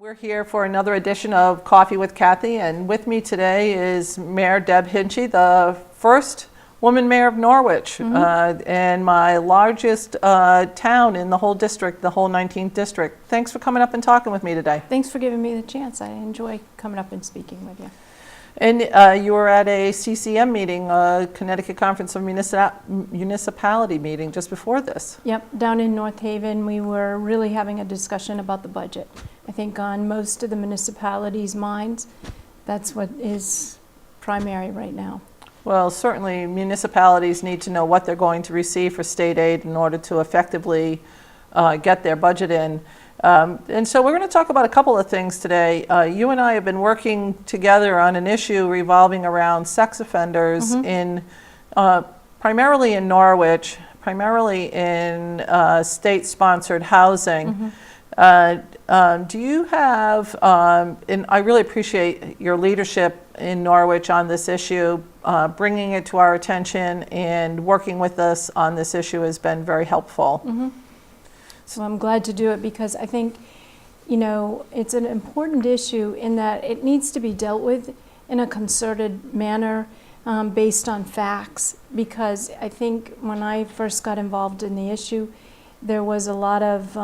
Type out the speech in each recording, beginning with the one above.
We're here for another edition of Coffee with Cathy, and with me today is Mayor Deb Hinchey, the first woman mayor of Norwich, and my largest town in the whole district, the whole 19th district. Thanks for coming up and talking with me today. Thanks for giving me the chance. I enjoy coming up and speaking with you. And you were at a CCM meeting, a Connecticut Conference of Municipality meeting just before this. Yep, down in North Haven, we were really having a discussion about the budget. I think on most of the municipalities' minds, that's what is primary right now. Well, certainly municipalities need to know what they're going to receive for state aid in order to effectively get their budget in. And so we're going to talk about a couple of things today. You and I have been working together on an issue revolving around sex offenders in primarily in Norwich, primarily in state-sponsored housing. Do you have, and I really appreciate your leadership in Norwich on this issue, bringing it to our attention and working with us on this issue has been very helpful. So I'm glad to do it because I think, you know, it's an important issue in that it needs to be dealt with in a concerted manner based on facts, because I think when I first got involved in the issue, there was a lot of,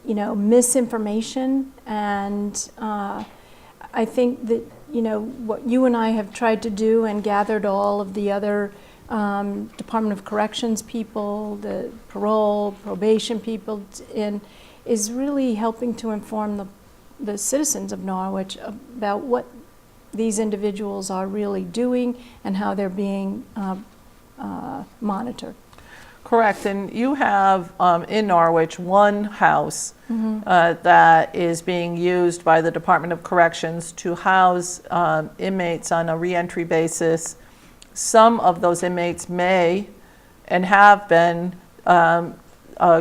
you know, misinformation, and I think that, you know, what you and I have tried to do and gathered all of the other Department of Corrections people, the parole, probation people, is really helping to inform the citizens of Norwich about what these individuals are really doing and how they're being monitored. Correct, and you have in Norwich one house that is being used by the Department of Corrections to house inmates on a reentry basis. Some of those inmates may and have been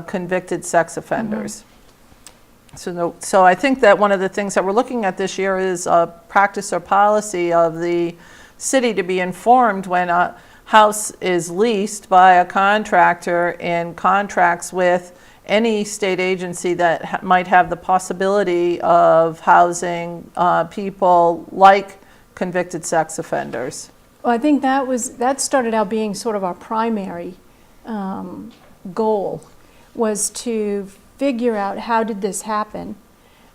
convicted sex offenders. So I think that one of the things that we're looking at this year is a practice or policy of the city to be informed when a house is leased by a contractor and contracts with any state agency that might have the possibility of housing people like convicted sex offenders. Well, I think that started out being sort of our primary goal, was to figure out how did this happen,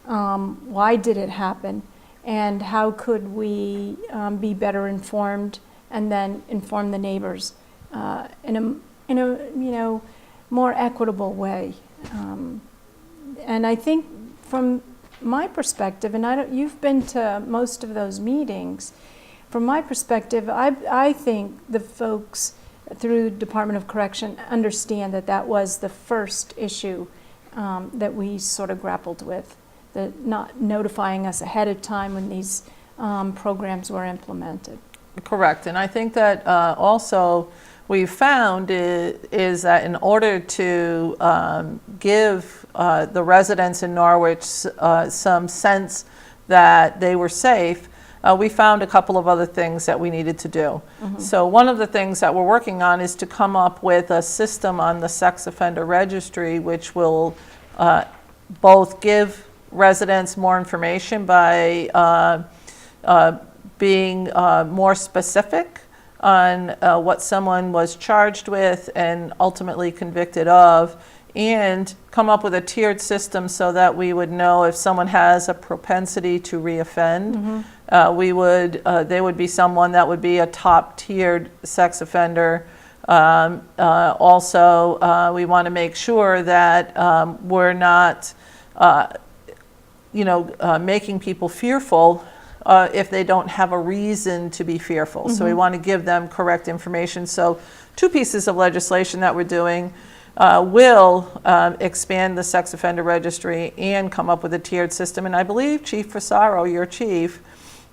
why did it happen, and how could we be better informed and then inform the neighbors in a you know, more equitable way. And I think from my perspective, and you've been to most of those meetings. From my perspective, I think the folks through Department of Correction understand that that was the first issue that we sort of grappled with, the not notifying us ahead of time when these programs were implemented. Correct, and I think that also we've found is that in order to give the residents in Norwich some sense that they were safe, we found a couple of other things that we needed to do. So one of the things that we're working on is to come up with a system on the sex offender registry which will both give residents more information by being more specific on what someone was charged with and ultimately convicted of, and come up with a tiered system so that we would know if someone has a propensity to reoffend. They would be someone that would be a top tiered sex offender. Also, we want to make sure that we're not making people fearful if they don't have a reason to be fearful. So we want to give them correct information. So two pieces of legislation that we're doing will expand the sex offender registry and come up with a tiered system. And I believe Chief Frisaro, your chief,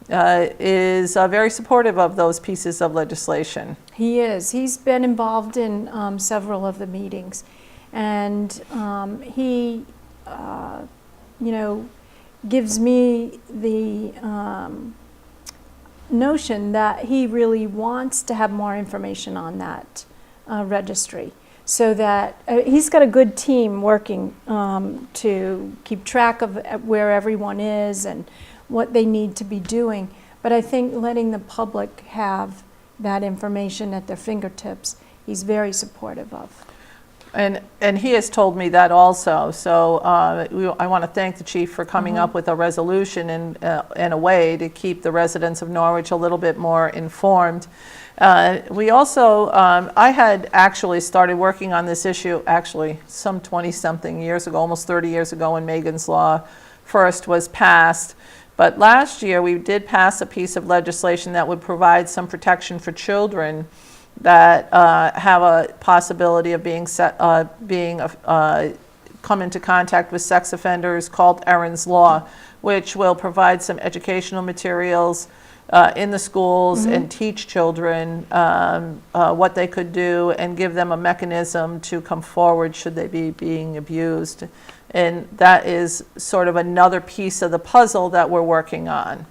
is very supportive of those pieces of legislation. He is. He's been involved in several of the meetings. And he, gives me the notion that he really wants to have more information on that registry. so that he's got a good team working to keep track of where everyone is and what they need to be doing. But I think letting the public have that information at their fingertips, he's very supportive of. And he has told me that also. So I want to thank the chief for coming up with a resolution and a way to keep the residents of Norwich a little bit more informed. We also, I had actually started working on this issue actually some 20-something years ago, almost 30 years ago, when Megan's Law first was passed. But last year we did pass a piece of legislation that would provide some protection for children that have a possibility of being come into contact with sex offenders, called Erin's Law, which will provide some educational materials in the schools and teach children what they could do and give them a mechanism to come forward should they be being abused. And that is sort of another piece of the puzzle that we're working on.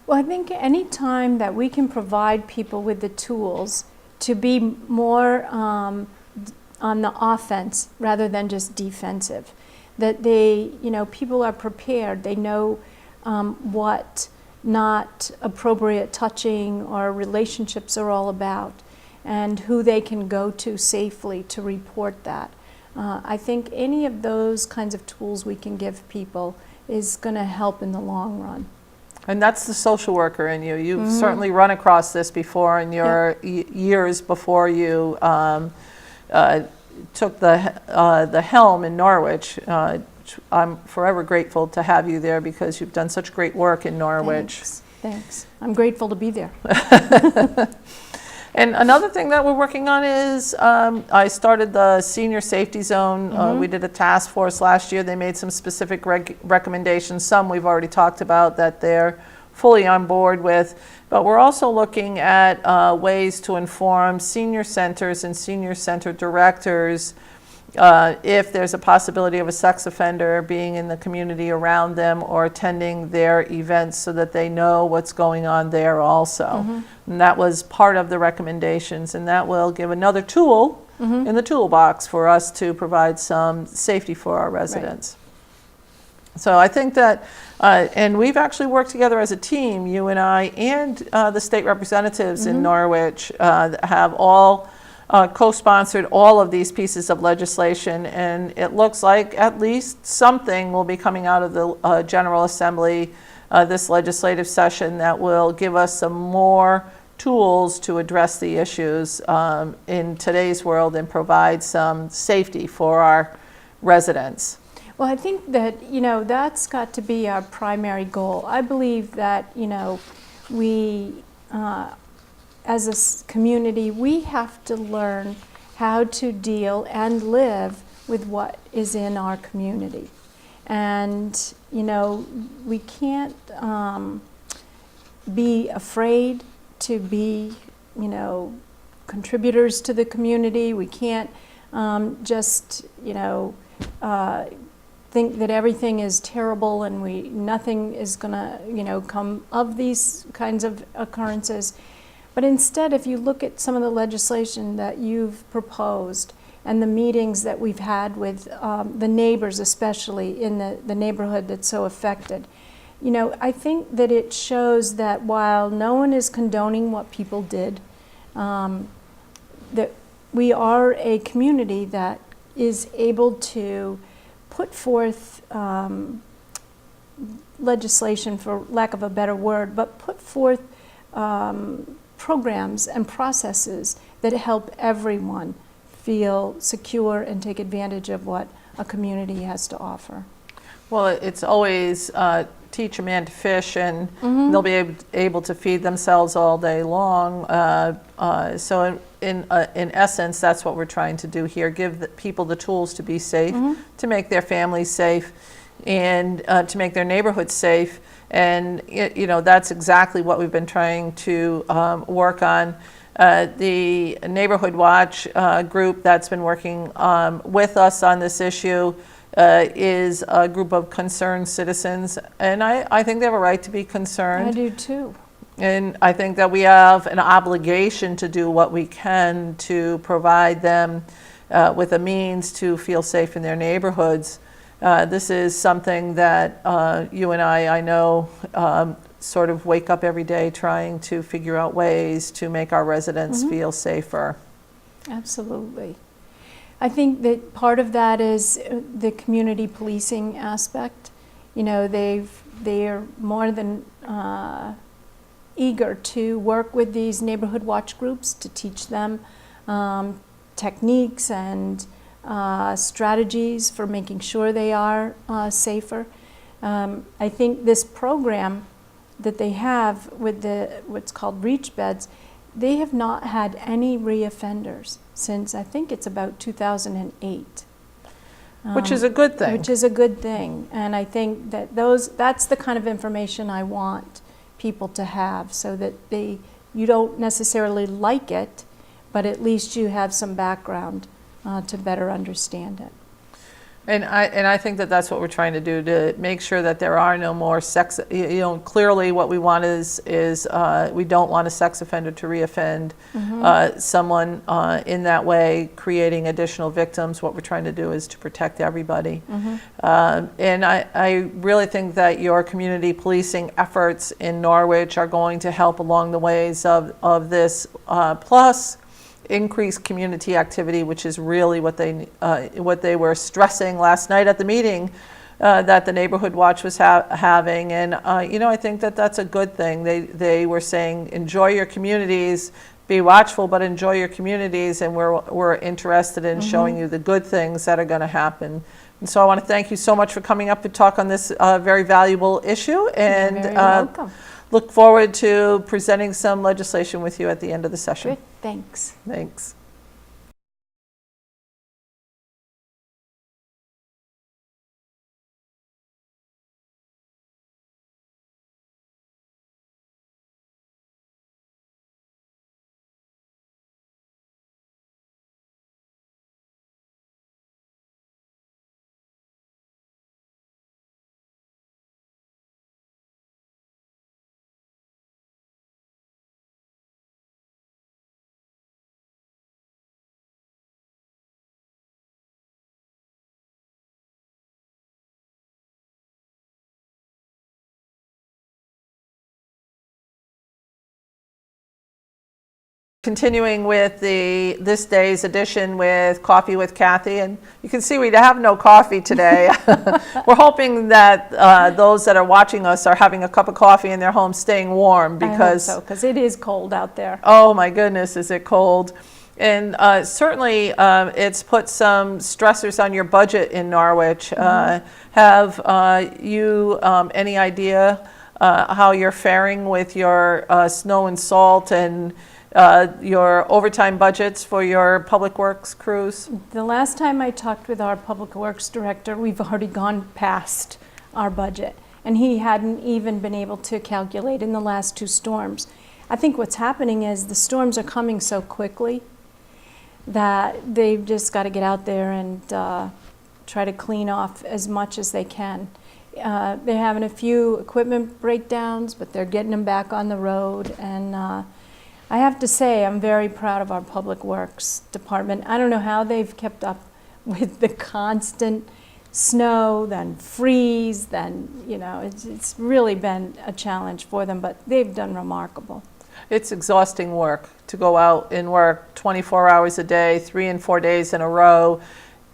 Well, I think any time that we can provide people with the tools to be more on the offense rather than just defensive, that they, people are prepared, they know what not appropriate touching or relationships are all about, and who they can go to safely to report that. I think any of those kinds of tools we can give people is going to help in the long run. And that's the social worker in you. You've certainly run across this before in your years before you took the helm in Norwich. I'm forever grateful to have you there because you've done such great work in Norwich. Thanks. I'm grateful to be there. And another thing that we're working on is I started the senior safety zone. We did a task force last year. They made some specific recommendations. Some we've already talked about that they're fully on board with. But we're also looking at ways to inform senior centers and senior center directors if there's a possibility of a sex offender being in the community around them or attending their events, so that they know what's going on there also. And that was part of the recommendations, and that will give another tool in the toolbox for us to provide some safety for our residents. Right. So I think that, and we've actually worked together as a team, you and I, and the state representatives in Norwich have all co-sponsored all of these pieces of legislation, and it looks like at least something will be coming out of the General Assembly this legislative session that will give us some more tools to address the issues in today's world and provide some safety for our residents. Well, I think that, that's got to be our primary goal. I believe that, we as a community, we have to learn how to deal and live with what is in our community. And, we can't be afraid to be, contributors to the community. We can't just, think that everything is terrible and nothing is going to, come of these kinds of occurrences. But instead, if you look at some of the legislation that you've proposed and the meetings that we've had with the neighbors, especially in the neighborhood that's so affected, I think that it shows that while no one is condoning what people did, that we are a community that is able to put forth legislation, for lack of a better word, but put forth programs and processes that help everyone feel secure and take advantage of what a community has to offer. Well, it's always teach a man to fish, and they'll be able to feed themselves all day long. So in essence, that's what we're trying to do here, give the people the tools to be safe, to make their families safe, and to make their neighborhoods safe. And that's exactly what we've been trying to work on. The Neighborhood Watch group that's been working with us on this issue is a group of concerned citizens, and I think they have a right to be concerned. I do too. And I think that we have an obligation to do what we can to provide them with a means to feel safe in their neighborhoods. This is something that you and I know, sort of wake up every day trying to figure out ways to make our residents feel safer. Absolutely. I think that part of that is the community policing aspect. You know, they're more than eager to work with these neighborhood watch groups to teach them techniques and strategies for making sure they are safer. I think this program that they have with what's called reach beds, they have not had any reoffenders since I think it's about 2008. Which is a good thing. Which is a good thing. And I think that that's the kind of information I want people to have, so that you don't necessarily like it, but at least you have some background to better understand it. And I think that that's what we're trying to do, to make sure that there are no more sex. Clearly what we want is we don't want a sex offender to reoffend someone in that way, creating additional victims. What we're trying to do is to protect everybody. And I really think that your community policing efforts in Norwich are going to help along the ways of this, plus increased community activity, which is really what they were stressing last night at the meeting that the Neighborhood Watch was having. And I think that that's a good thing. They were saying, enjoy your communities, be watchful, but enjoy your communities, and we're interested in showing you the good things that are going to happen. And so I want to thank you so much for coming up to talk on this very valuable issue, and You're very welcome. Look forward to presenting some legislation with you at the end of the session. Good, thanks. Thanks. Continuing with this day's edition with Coffee with Cathy, and you can see we have no coffee today. We're hoping that those that are watching us are having a cup of coffee in their home, staying warm, because it is cold out there. Oh my goodness, is it cold. And certainly it's put some stressors on your budget in Norwich. Have you any idea how you're faring with your snow and salt and your overtime budgets for your public works crews? The last time I talked with our public works director, we've already gone past our budget, and he hadn't even been able to calculate in the last two storms. I think what's happening is the storms are coming so quickly that they've just got to get out there and try to clean off as much as they can. They're having a few equipment breakdowns, but they're getting them back on the road, and I have to say, I'm very proud of our Public Works Department. I don't know how they've kept up with the constant snow, then freeze, then, it's really been a challenge for them, but they've done remarkable. It's exhausting work to go out and work 24 hours a day, 3 and 4 days in a row,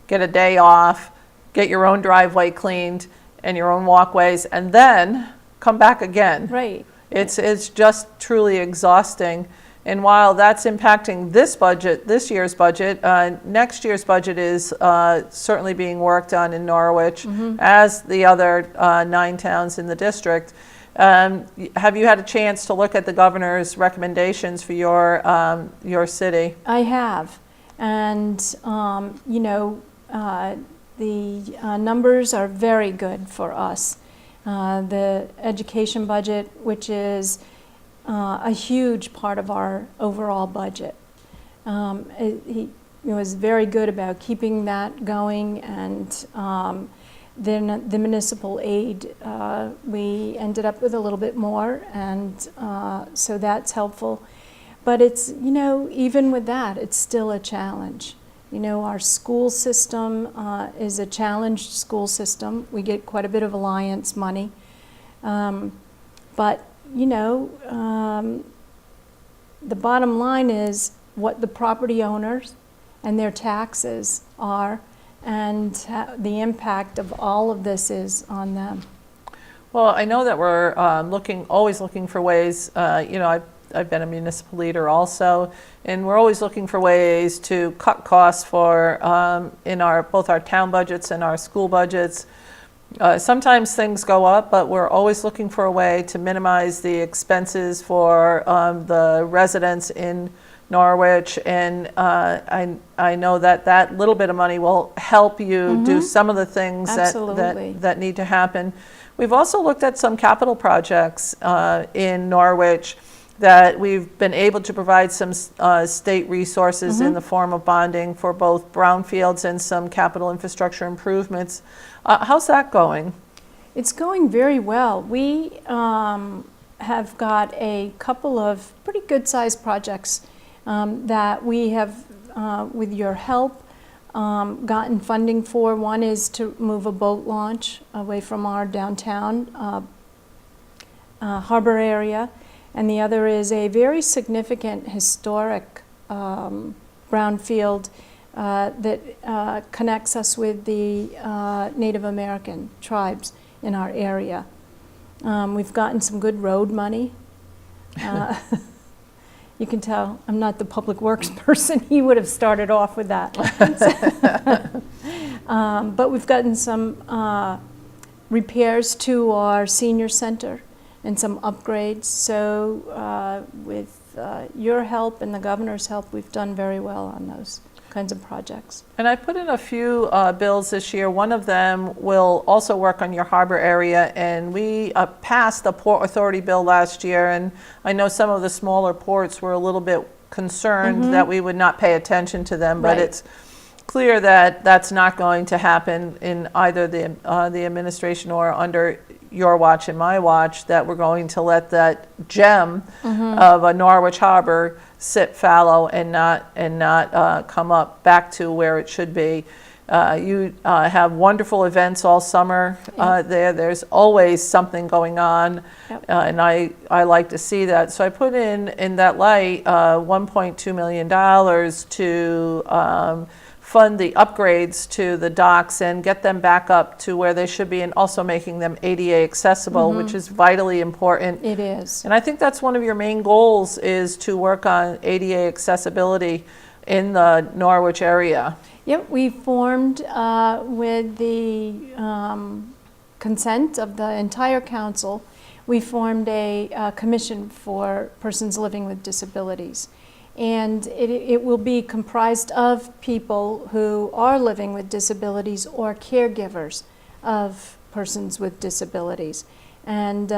get a day off, get your own driveway cleaned and your own walkways, and then come back again. Right. It's just truly exhausting. And while that's impacting this year's budget, next year's budget is certainly being worked on in Norwich, as the other 9 towns in the district. Have you had a chance to look at the governor's recommendations for your city? I have, and the numbers are very good for us. The education budget, which is a huge part of our overall budget. He was very good about keeping that going, and then the municipal aid, we ended up with a little bit more, and so that's helpful. But it's, even with that, it's still a challenge. You know, our school system is a challenged school system. We get quite a bit of alliance money. But, you know, the bottom line is what the property owners and their taxes are, and the impact of all of this is on them. Well, I know that we're always looking for ways, you know, I've been a municipal leader also, and we're always looking for ways to cut costs for in both our town budgets and our school budgets. Sometimes things go up, but we're always looking for a way to minimize the expenses for the residents in Norwich, and I know that little bit of money will help you do some of the things that need to happen. We've also looked at some capital projects in Norwich that we've been able to provide some state resources in the form of bonding for both brownfields and some capital infrastructure improvements. How's that going? It's going very well. We have got a couple of pretty good-sized projects that we have, with your help, gotten funding for. One is to move a boat launch away from our downtown harbor area, and the other is a very significant historic brownfield that connects us with the Native American tribes in our area. We've gotten some good road money. You can tell I'm not the public works person. He would have started off with that. But we've gotten some repairs to our senior center and some upgrades. So with your help and the governor's help, we've done very well on those kinds of projects. And I put in a few bills this year. One of them will also work on your harbor area, and we passed the Port Authority bill last year, and I know some of the smaller ports were a little bit concerned that we would not pay attention to them, but it's clear that that's not going to happen in either the administration or under your watch and my watch, that we're going to let that gem of a Norwich harbor sit fallow and not come up back to where it should be. You have wonderful events all summer there. There's always something going on, and I like to see that. So I put in that light $1.2 million to fund the upgrades to the docks and get them back up to where they should be, and also making them ADA accessible, which is vitally important. It is. And I think that's one of your main goals, is to work on ADA accessibility in the Norwich area. Yep, we formed with the consent of the entire council, we formed a commission for persons living with disabilities. And it will be comprised of people who are living with disabilities or caregivers of persons with disabilities. And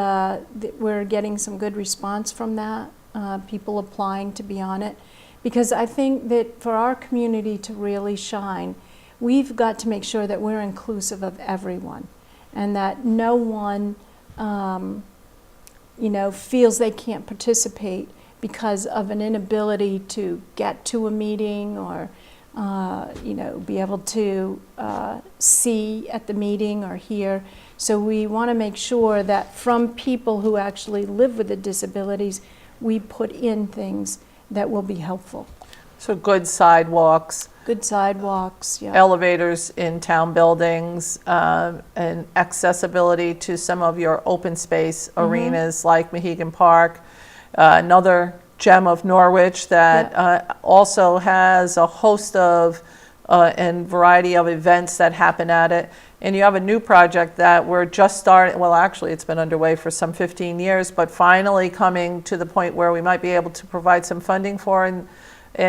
we're getting some good response from that, people applying to be on it. Because I think that for our community to really shine, we've got to make sure that we're inclusive of everyone, and that no one feels they can't participate because of an inability to get to a meeting or be able to see at the meeting or hear. So we want to make sure that from people who actually live with the disabilities, we put in things that will be helpful. So good sidewalks. Good sidewalks, yeah. Elevators in town buildings, and accessibility to some of your open space arenas like Mohegan Park. Another gem of Norwich that also has a host of and variety of events that happen at it. And you have a new project that we're just starting, well actually it's been underway for some 15 years, but finally coming to the point where we might be able to provide some funding for, and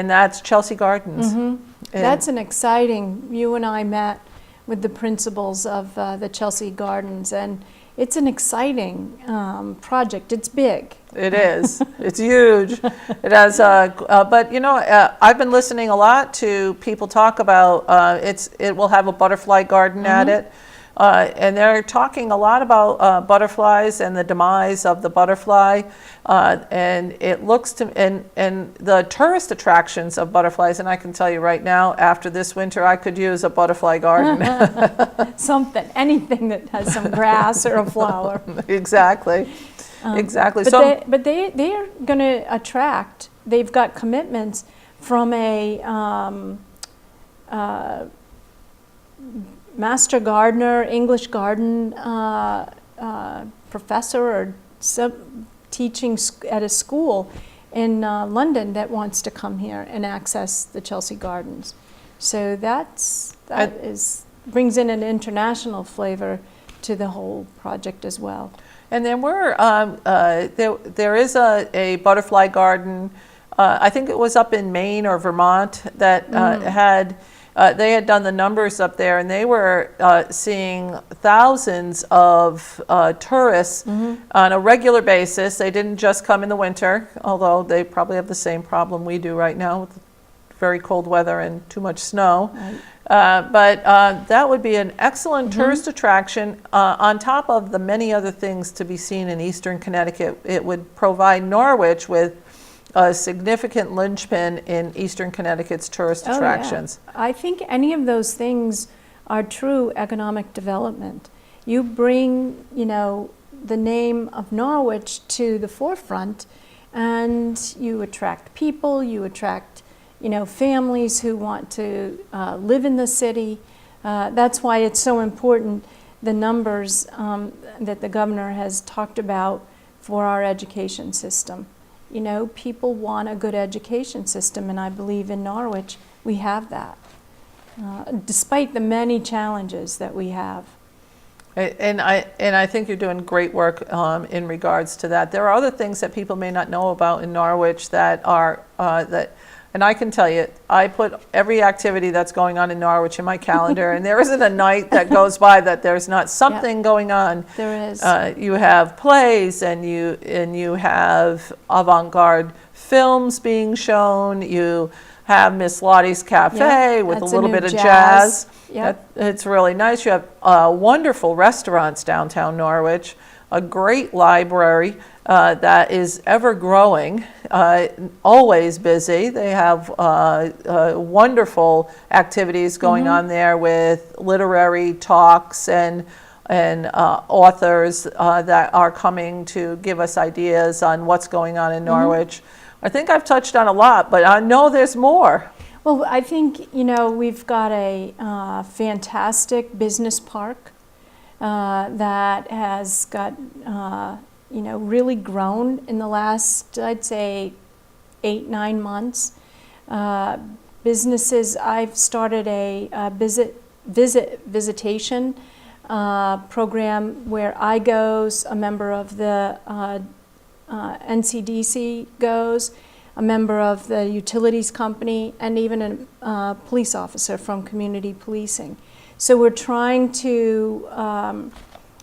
that's Chelsea Gardens. That's an exciting, you and I met with the principals of the Chelsea Gardens, and it's an exciting project. It's big. It is. It's huge. It has, but I've been listening a lot to people talk about it will have a butterfly garden at it. And they're talking a lot about butterflies and the demise of the butterfly. And it looks to, and the tourist attractions of butterflies, and I can tell you right now, after this winter, I could use a butterfly garden. Something, anything that has some grass or a flower. Exactly, exactly. But they are going to attract, they've got commitments from a master gardener, English garden professor or teaching at a school in London that wants to come here and access the Chelsea Gardens. So that brings in an international flavor to the whole project as well. And then there is a butterfly garden. I think it was up in Maine or Vermont that they had done the numbers up there, and they were seeing thousands of tourists on a regular basis. They didn't just come in the winter, although they probably have the same problem we do right now with very cold weather and too much snow. Right. But that would be an excellent tourist attraction on top of the many other things to be seen in Eastern Connecticut. It would provide Norwich with a significant linchpin in Eastern Connecticut's tourist attractions. Yeah. I think any of those things are true economic development. You bring, the name of Norwich to the forefront, and you attract people, you attract, families who want to live in the city. That's why it's so important, the numbers that the governor has talked about for our education system. People want a good education system, and I believe in Norwich we have that, despite the many challenges that we have. And I think you're doing great work in regards to that. There are other things that people may not know about in Norwich that are and I can tell you, I put every activity that's going on in Norwich in my calendar, and there isn't a night that goes by that there's not something going on. There is. You have plays, and you have avant-garde films being shown. You have Miss Lottie's Cafe with a little bit of jazz. It's really nice. You have wonderful restaurants downtown Norwich, a great library that is ever growing, always busy. They have wonderful activities going on there with literary talks and authors that are coming to give us ideas on what's going on in Norwich. I think I've touched on a lot, but I know there's more. Well, I think, we've got a fantastic business park that has got, really grown in the last, I'd say, 8-9 months. Businesses, I've started a visitation program where I goes, a member of the NCDC goes, a member of the utilities company, and even a police officer from community policing. So we're trying to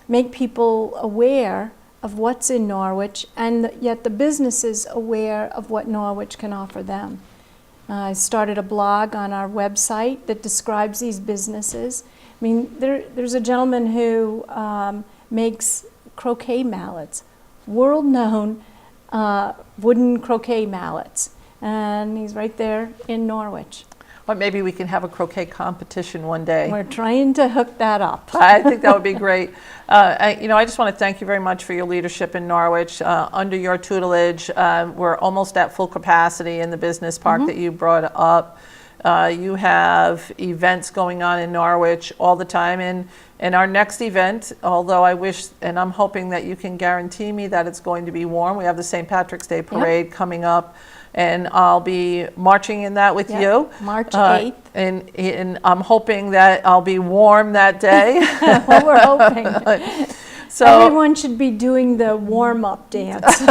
make people aware of what's in Norwich, and yet the businesses aware of what Norwich can offer them. I started a blog on our website that describes these businesses. I mean, there's a gentleman who makes croquet mallets, world-known wooden croquet mallets, and he's right there in Norwich. Well, maybe we can have a croquet competition one day. We're trying to hook that up. I think that would be great. I just want to thank you very much for your leadership in Norwich. Under your tutelage, we're almost at full capacity in the business park that you brought up. You have events going on in Norwich all the time. And our next event, although I wish, and I'm hoping that you can guarantee me that it's going to be warm. We have the St. Patrick's Day Parade coming up. And I'll be marching in that with you. March 8th. And I'm hoping that I'll be warm that day. Well, we're hoping. So everyone should be doing the warm-up dance.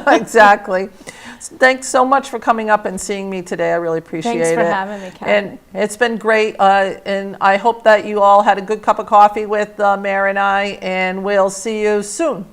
Exactly. Thanks so much for coming up and seeing me today. I really appreciate it. Thanks for having me, Cathy. And it's been great. And I hope that you all had a good cup of coffee with Mary and I, and we'll see you soon.